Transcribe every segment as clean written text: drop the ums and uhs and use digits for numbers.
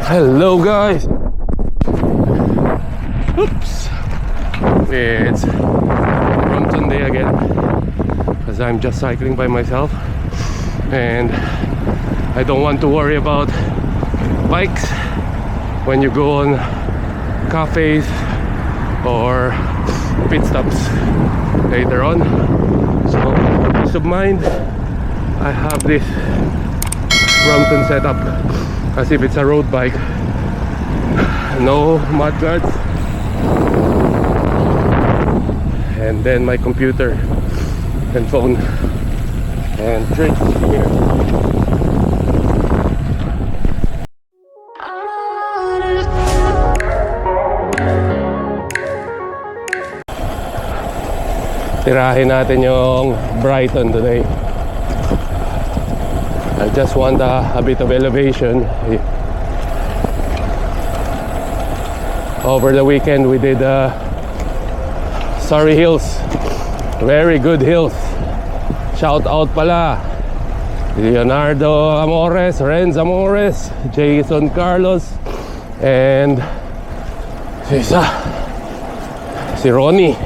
Hello guys. Oops. It's Brompton day again, because I'm just cycling by myself and I don't want to worry about bikes when you go on cafes or pit stops later on. So for peace of mind, I have this Brompton setup as if it's a road bike. No mud guards, and then my computer and phone and drinks here. Tirahin natin yung Brighton today. I just want a bit of elevation. Over the weekend we did Surrey Hills. Very good hills. Shout out pala Leonardo Amores, Renz Amores, Jason Carlos, and si Ronnie,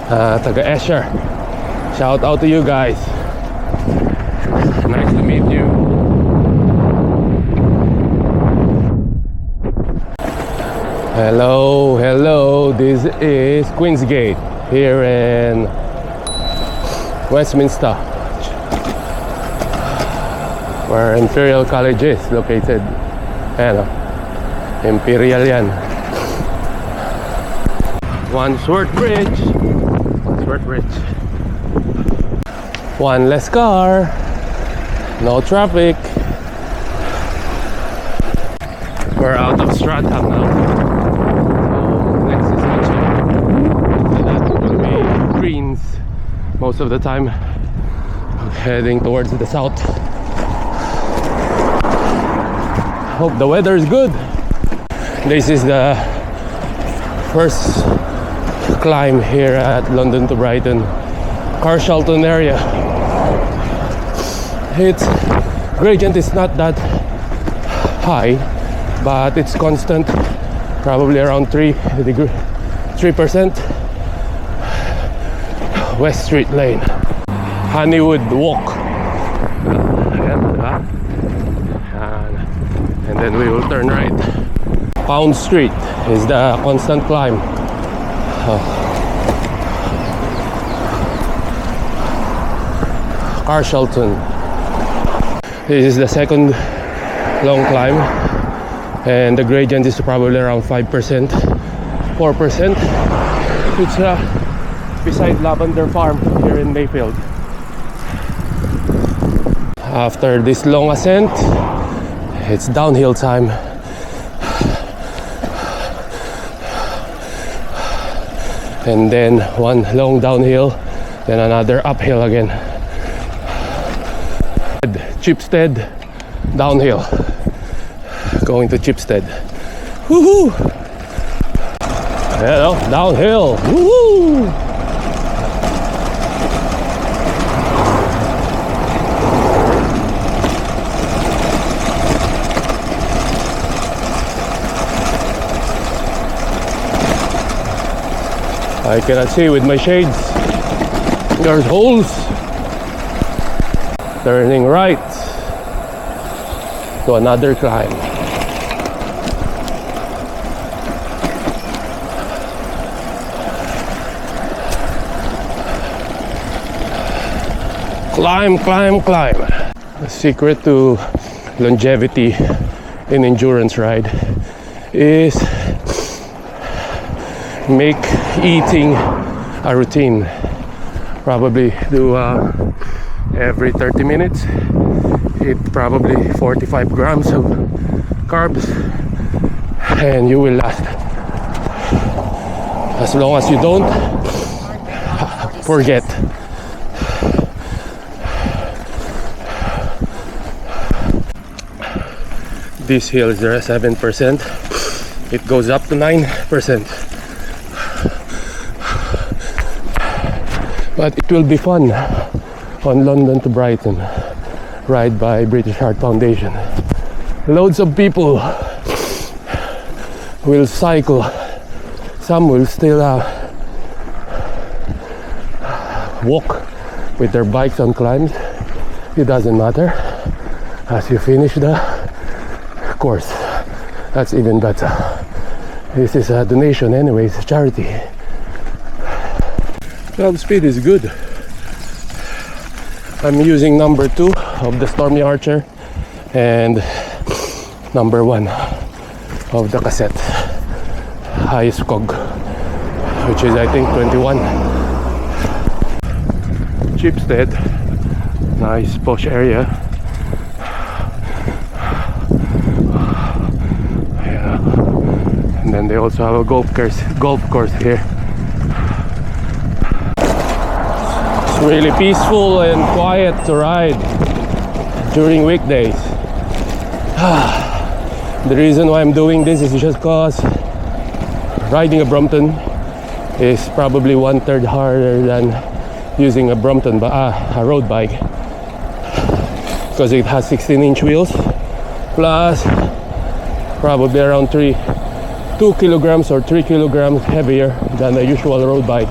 taga Escher. Shout out to you guys. Nice to meet you. Hello, hello. This is Queensgate here in Westminster, where Imperial College is located. Ayan, Imperial yan. Wandsworth Bridge. Wandsworth Bridge. One less car. No traffic. We're out of Stratham now. So next is Ditchling. That will be greens most of the time. Heading towards the south. Hope the weather is good. This is the first climb here at London to Brighton Carshalton area. Its gradient is not that high, but it's constant, probably around 3%. West Street Lane, Honeywood Walk, and then we will turn right. Pound Street is the constant climb. Carshalton. This is the second long climb, and the gradient is probably around 5%, 4%. It's beside Lavender Farm here in Mayfield. After this long ascent, it's downhill time. And then one long downhill, then another uphill again. Chipstead, downhill, going to Chipstead. Woohoo! Hello, downhill. Woohoo! I cannot see with my shades. There's holes. Turning right to another climb. Climb, climb, climb. The secret to longevity in endurance ride is make eating a routine. Probably do every 30 minutes, eat probably 45 grams of carbs, and you will last as long as you don't forget. This hill is there 7%. It goes up to 9%. But it will be fun on London to Brighton, ride by British Heart Foundation. Loads of people will cycle. Some will still walk with their bikes on climbs. It doesn't matter. As you finish the course, that's even better. This is a donation anyways, charity. Well, speed is good. I'm using number 2 of the Stormy Archer and number 1 of the cassette highest cog, which is I think 21. Chipstead, nice posh area. Yeah, and then they also have a golf course here. It's really peaceful and quiet to ride during weekdays. The reason why I'm doing this is just because riding a Brompton is probably 1/3 harder than using a Brompton, a road bike, because it has 16-inch wheels plus probably around 2 kilograms or 3 kilograms heavier than a usual road bike.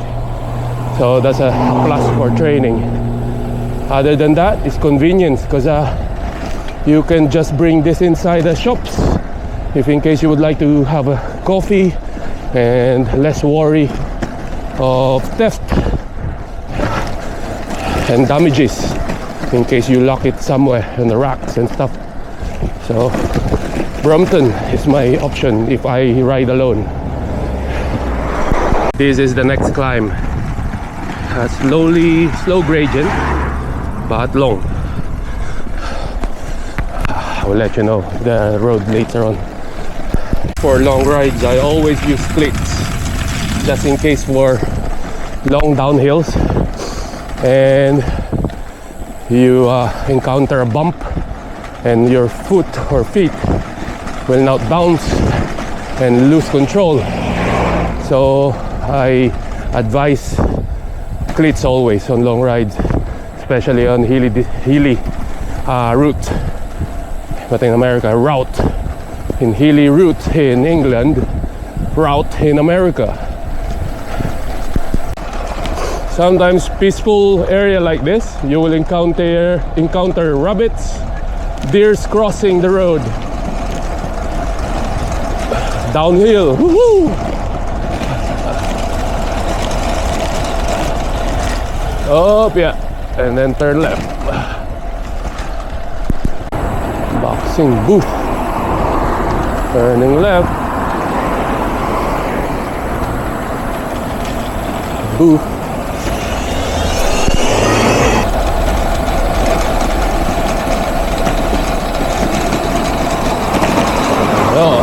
So that's a plus for training. Other than that, it's convenience, because you can just bring this inside the shops if in case you would like to have a coffee, and less worry of theft and damages in case you lock it somewhere in the racks and stuff. So Brompton is my option if I ride alone. This is the next climb. A slow gradient but long. I will let you know the road later on. For long rides, I always use splits, just in case for long downhills and you encounter a bump and your foot or feet will not bounce and lose control. So I advise cleats always on long rides, especially on hilly route, but in America, route. In hilly route in England, route in America. Sometimes peaceful area like this, you will encounter rabbits, deers crossing the road. Downhill, woohoo! Up, yeah, and then turn left. Boxing booth. Turning left. Booth. Oh.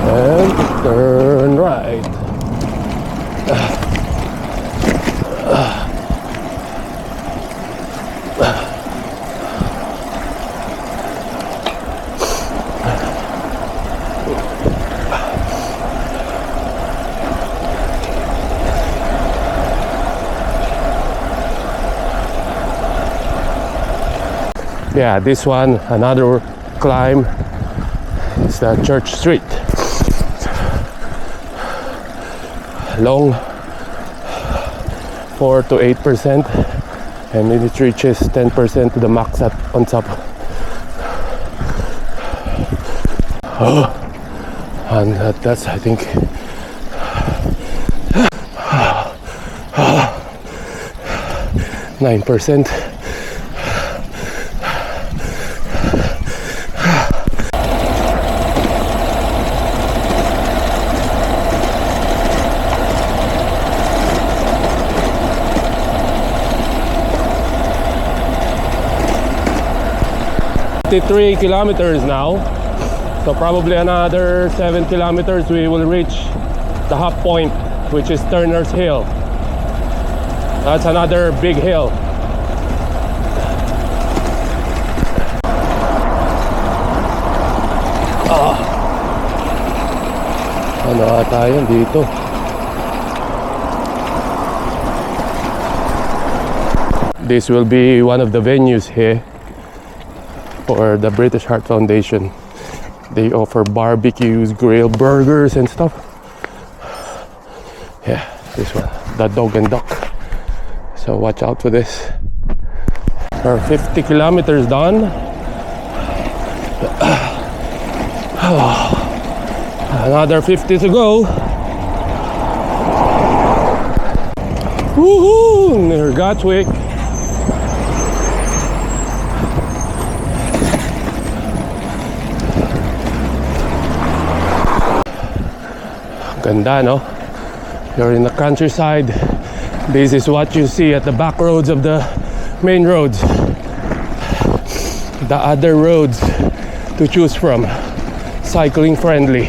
And turn right. Yeah, this one, another climb, is the Church Street. Long, 4 to 8%, and it reaches 10% to the max on top. Oh, and that's I think 9%. Three kilometers now, so probably another 7 kilometers we will reach the half point, which is Turner's Hill. That's another big hill. Ano ata yun dito? This will be one of the venues here for the British Heart Foundation. They offer barbecues, grilled burgers and stuff. Yeah, this one, the dog and duck. So watch out for this. We're 50 kilometers done. Another 50 to go. Woohoo! Near Gatwick. Ganda, no? You're in the countryside. This is what you see at the back roads of the main roads. The other roads to choose from. Cycling friendly.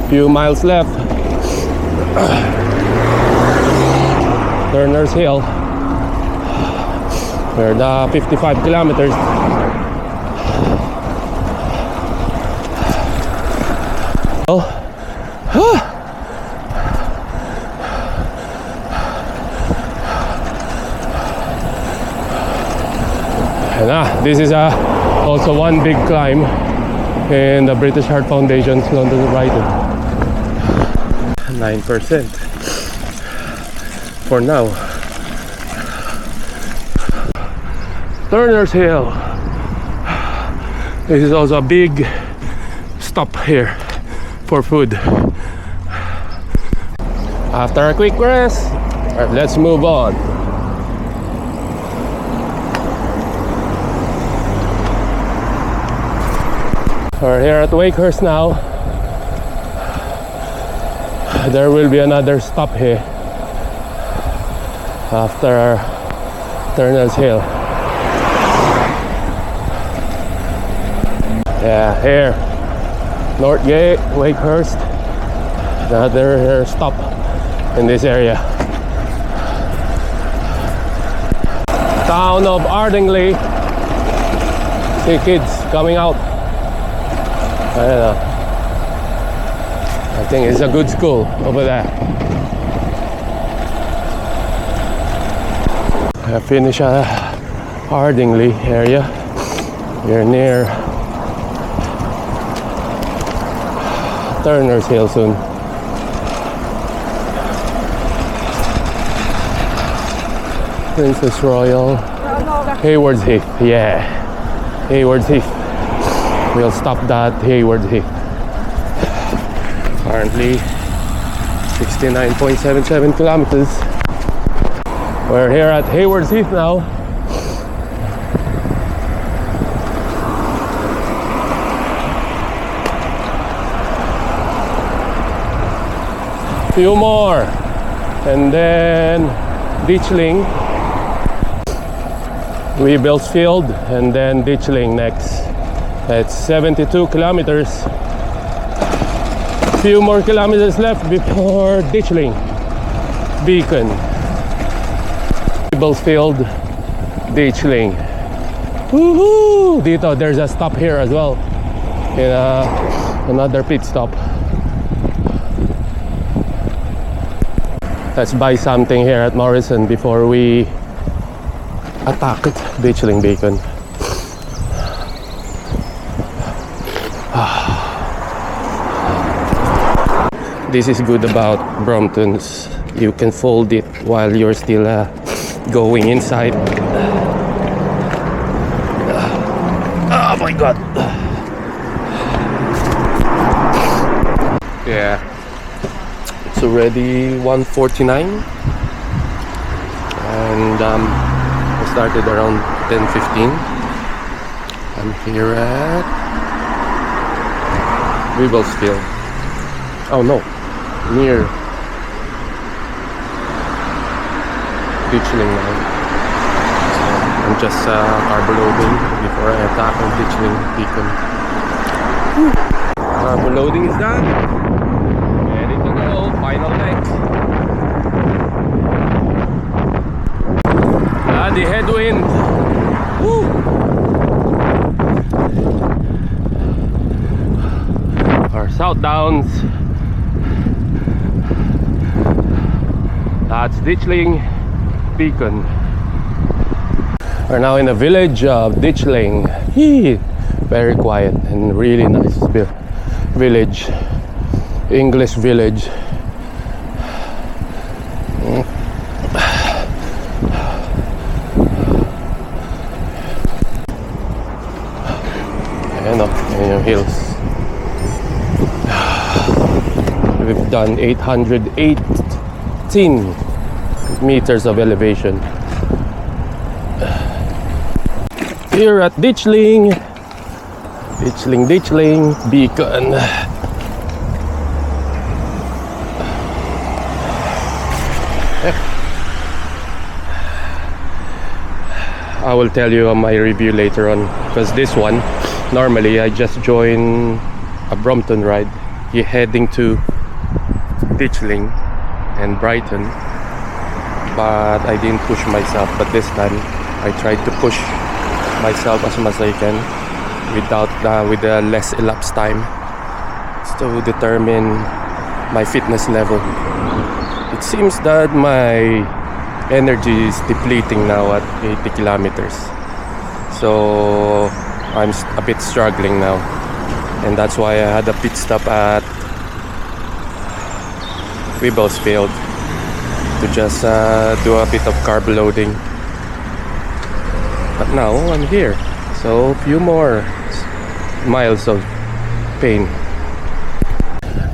Few miles left. Turner's Hill. We're the 55 kilometers. And this is also one big climb in the British Heart Foundation's London to Brighton. 9% for now. Turner's Hill. This is also a big stop here for food. After a quick rest, let's move on. We're here at Wakehurst now. There will be another stop here after Turner's Hill. Yeah, here, Northgate, Wakehurst, another stop in this area. Town of Ardingly. See kids coming out. I don't know. I think it's a good school over there. I finish Ardingly area. We're near Turner's Hill soon. Princess Royal, Hayward's Heath. Yeah, Hayward's Heath. We'll stop that Hayward Heath. Currently 69.77 kilometers. We're here at Hayward's Heath now. Few more. And then Ditchling. Weeblesfield and then Ditchling next. That's 72 kilometers. Few more kilometers left before Ditchling. Beacon. Weeblesfield, Ditchling. Woohoo! Dito, there's a stop here as well. In another pit stop. Let's buy something here at Morrison before we attack it. Ditchling Beacon. This is good about Bromptons. You can fold it while you're still going inside. Oh my god. Yeah. It's already 1:49. And I started around 10:15. I'm here at Weeblesfield. Oh no. Near Ditchling now. I'm just carbo loading before I attack on Ditchling Beacon. Carbo loading is done. Ready to go. Final legs. The headwind. Woo. Our South Downs. That's Ditchling Beacon. We're now in the village of Ditchling. Very quiet and really nice village. English village. Ayan o, ayan yung hills. We've done 818 meters of elevation here at Ditchling. Ditchling Beacon. I will tell you on my review later on, because this one normally I just join a Brompton ride heading to Ditchling and Brighton, but I didn't push myself. But this time I tried to push myself as much as I can with the less elapse time to determine my fitness level. It seems that my energy is depleting now at 80 kilometers, so I'm a bit struggling now, and that's why I had a pit stop at Field to just do a bit of carb loading. But now I'm here, so a few more miles of pain.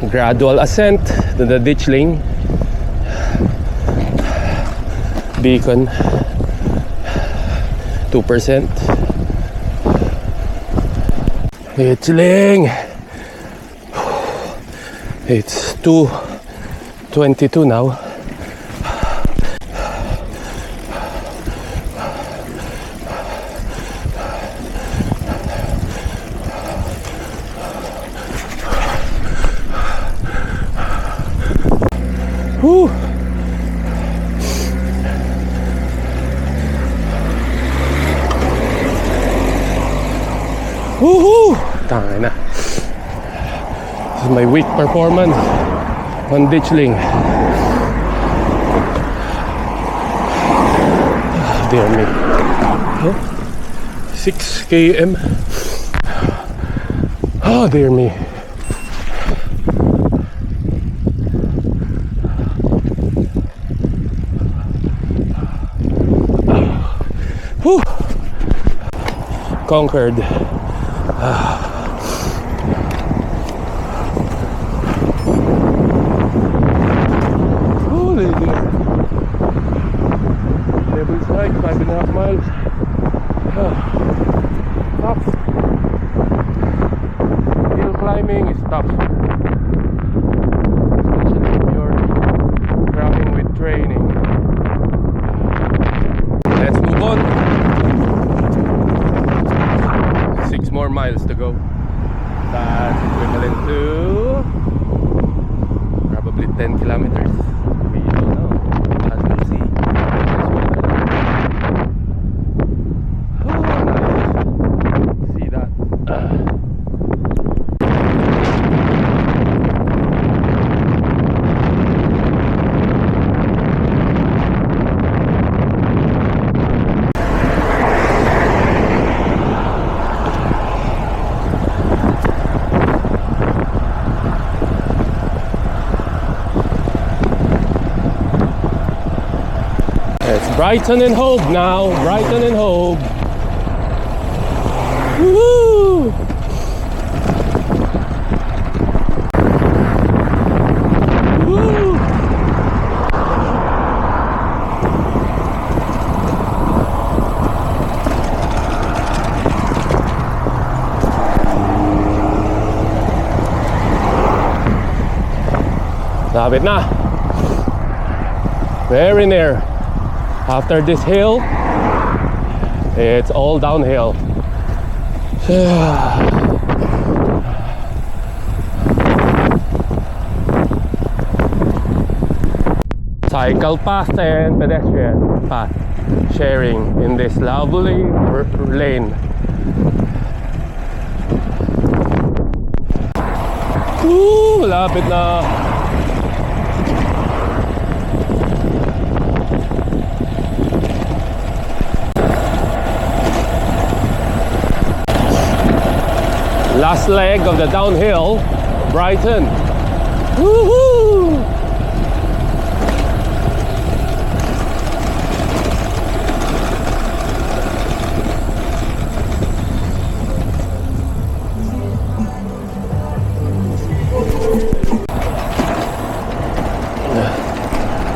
Gradual ascent to the Ditchling Beacon. 2%. Ditchling. It's 2:22 now. Whew. Woohoo! Tangina na. This is my weak performance on Ditchling. Dear me. 6 km. Oh, dear me. Whew. Conquered. Holy dear. Devil's Hike, 5.5 miles. Tough. Hill climbing is tough, especially if you're traveling with training. Let's move on. 6 more miles to go. That's equivalent to probably 10 kilometers. We don't know. As we'll see. Oh, nice. See that? It's Brighton and Hove now. Brighton and Hove. Woo! Woo! Lapit na. Very near. After this hill, it's all downhill. Cycle path and pedestrian path sharing in this lovely lane. Woo! Lapit na. Last leg of the downhill, Brighton. Woohoo!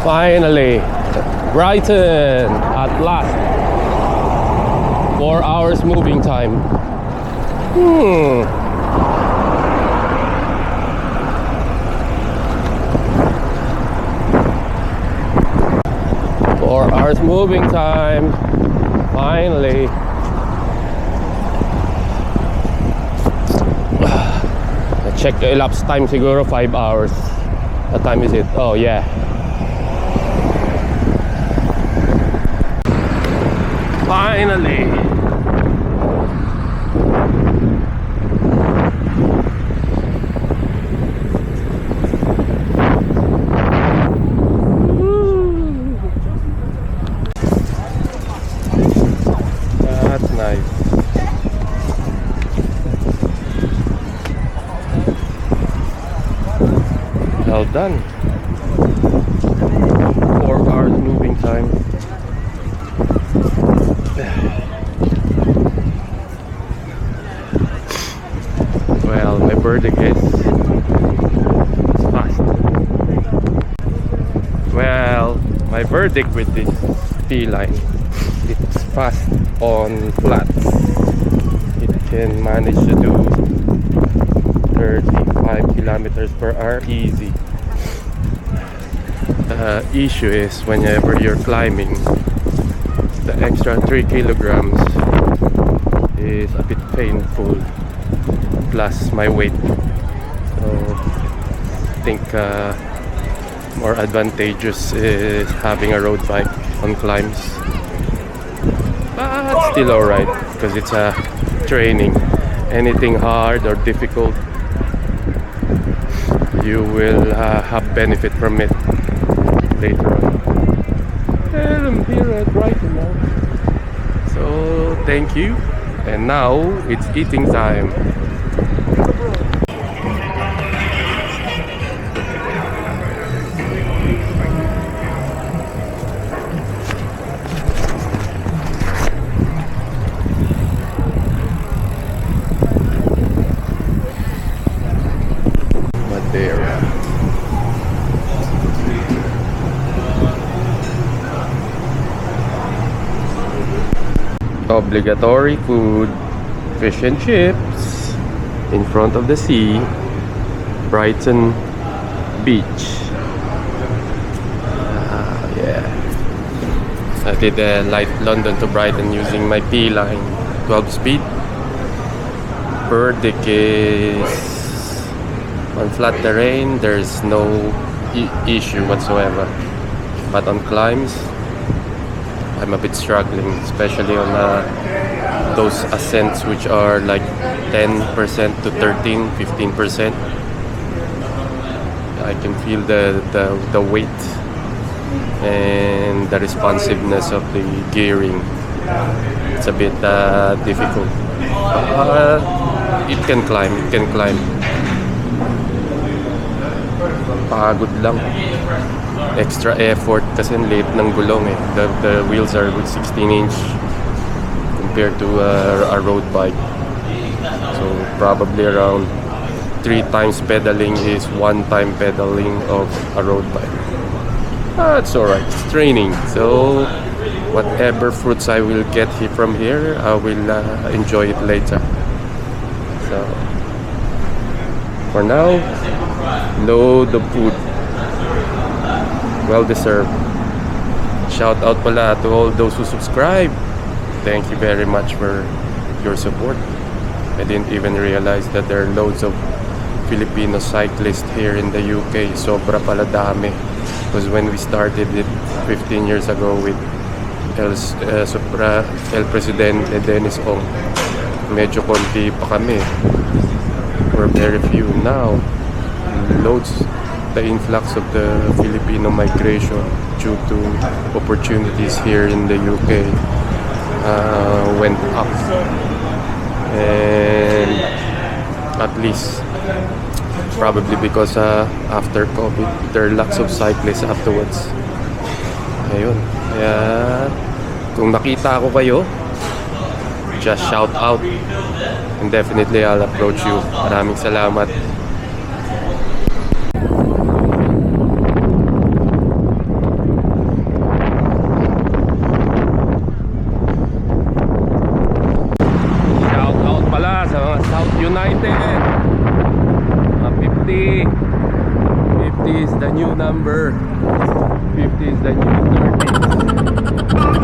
Finally, Brighton at last. 4 hours moving time. 4 hours moving time. Finally. Check the elapse time, siguro 5 hours. What time is it? Oh yeah. Finally. That's nice. Well done. 4 hours moving time. Well, my verdict is fast. Well, my verdict with this P line, it's fast on flats. It can manage to do 35 kilometers per hour easy. The issue is whenever you're climbing, the extra 3 kilograms is a bit painful, plus my weight. So I think more advantageous is having a road bike on climbs, but still alright because it's a training. Anything hard or difficult, you will have benefit from it later on. And I'm here at Brighton now, so thank you. And now it's eating time. Obligatory food, fish and chips in front of the sea, Brighton Beach. Yeah, I did light London to Brighton using my P Line 12 speed. Verdict is on flat terrain there's no issue whatsoever, but on climbs I'm a bit struggling, especially on those ascents which are like 10% to 13, 15%. I can feel the weight and the responsiveness of the gearing. It's a bit difficult. It can climb. Pagod lang. Extra effort kasi late ng gulong eh. The wheels are 16-inch compared to a road bike. So probably around 3 times pedaling is 1 time pedaling of a road bike. That's alright, it's training. So whatever fruits I will get from here, I will enjoy it later. So for now, load of food. Well deserved. Shout out pala to all those who subscribe. Thank you very much for your support. I didn't even realize that there are loads of Filipino cyclists here in the UK. Sobra pala dami. Because when we started it 15 years ago with El Presidente Dennis Ong, medyo konti pa kami. We're very few now. Loads. The influx of the Filipino migration due to opportunities here in the UK went up, and at least. Probably because after COVID, there are lots of cyclists afterwards. Ayun. Kaya kung nakita ko kayo, just shout out. And definitely I'll approach you. Maraming salamat. Shout out pala sa mga South United. 50 is the new number. 50 is the new 30.